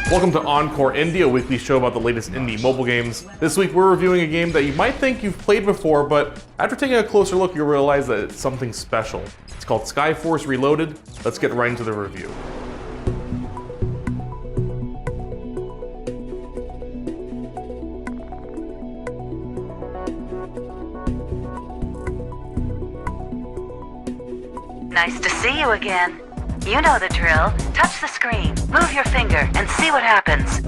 Welcome to OnCore Indie, a weekly show about the latest indie mobile games. This week we're reviewing a game that you might think you've played before, but after taking a closer look you'll realize that it's something special. It's called SkyForce Reloaded. Let's get right into the review. Nice to see you again. You know the drill. Touch the screen, move your finger, and see what happens.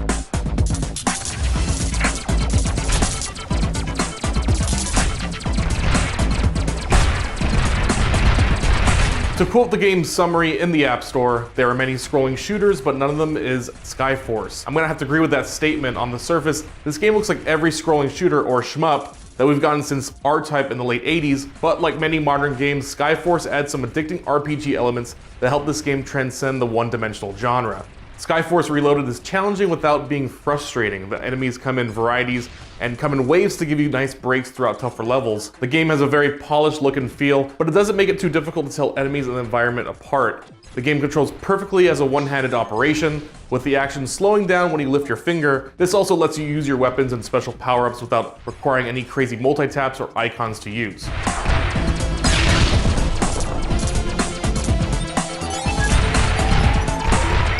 To quote the game's summary in the App Store, there are many scrolling shooters, but none of them is SkyForce. I'm gonna have to agree with that statement. On the surface, this game looks like every scrolling shooter or shmup that we've gotten since R-Type in the late 80s, but like many modern games, SkyForce adds some addicting RPG elements that help this game transcend the one-dimensional genre. SkyForce Reloaded is challenging without being frustrating. The enemies come in varieties and come in waves to give you nice breaks throughout tougher levels. The game has a very polished look and feel, but it doesn't make it too difficult to tell enemies and the environment apart. The game controls perfectly as a one-handed operation, with the action slowing down when you lift your finger. This also lets you use your weapons and special power-ups without requiring any crazy multi-taps or icons to use.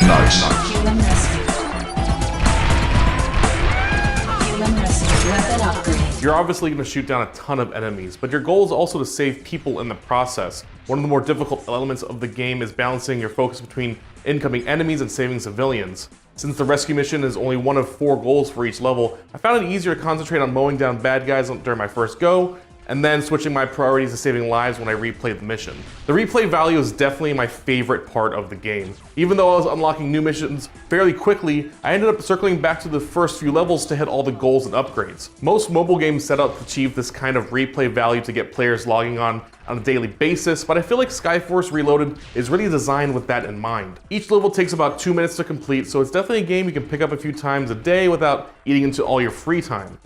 Nice. Human rescue. Human rescue. Weapon upgrade. You're obviously going to shoot down a ton of enemies, but your goal is also to save people in the process. One of the more difficult elements of the game is balancing your focus between incoming enemies and saving civilians. Since the rescue mission is only one of 4 goals for each level, I found it easier to concentrate on mowing down bad guys during my first go, and then switching my priorities to saving lives when I replayed the mission. The replay value is definitely my favorite part of the game. Even though I was unlocking new missions fairly quickly, I ended up circling back to the first few levels to hit all the goals and upgrades. Most mobile games set out to achieve this kind of replay value to get players logging on a daily basis, but I feel like SkyForce Reloaded is really designed with that in mind. Each level takes about 2 minutes to complete, so it's definitely a game you can pick up a few times a day without eating into all your free time.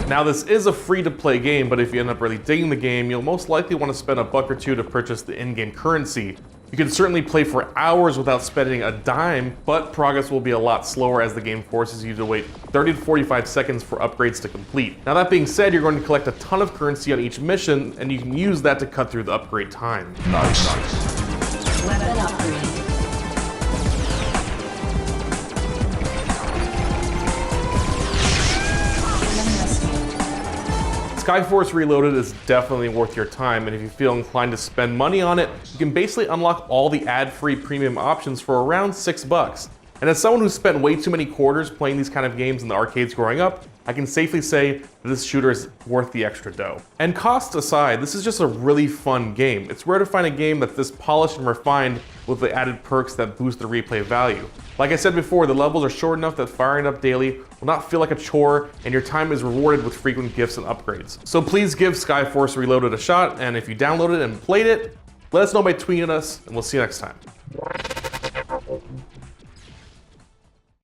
Now this is a free-to-play game, but if you end up really digging the game, you'll most likely want to spend a buck or two to purchase the in-game currency. You can certainly play for hours without spending a dime, but progress will be a lot slower as the game forces you to wait 30 to 45 seconds for upgrades to complete. Now that being said, you're going to collect a ton of currency on each mission, and you can use that to cut through the upgrade time. Nice. Weapon upgrade. SkyForce Reloaded is definitely worth your time, and if you feel inclined to spend money on it, you can basically unlock all the ad-free premium options for around $6. And as someone who spent way too many quarters playing these kind of games in the arcades growing up, I can safely say that this shooter is worth the extra dough. And cost aside, this is just a really fun game. It's rare to find a game that's this polished and refined with the added perks that boost the replay value. Like I said before, the levels are short enough that firing up daily will not feel like a chore, and your time is rewarded with frequent gifts and upgrades. So please give SkyForce Reloaded a shot, and if you downloaded and played it, let us know by tweeting us, and we'll see you next time.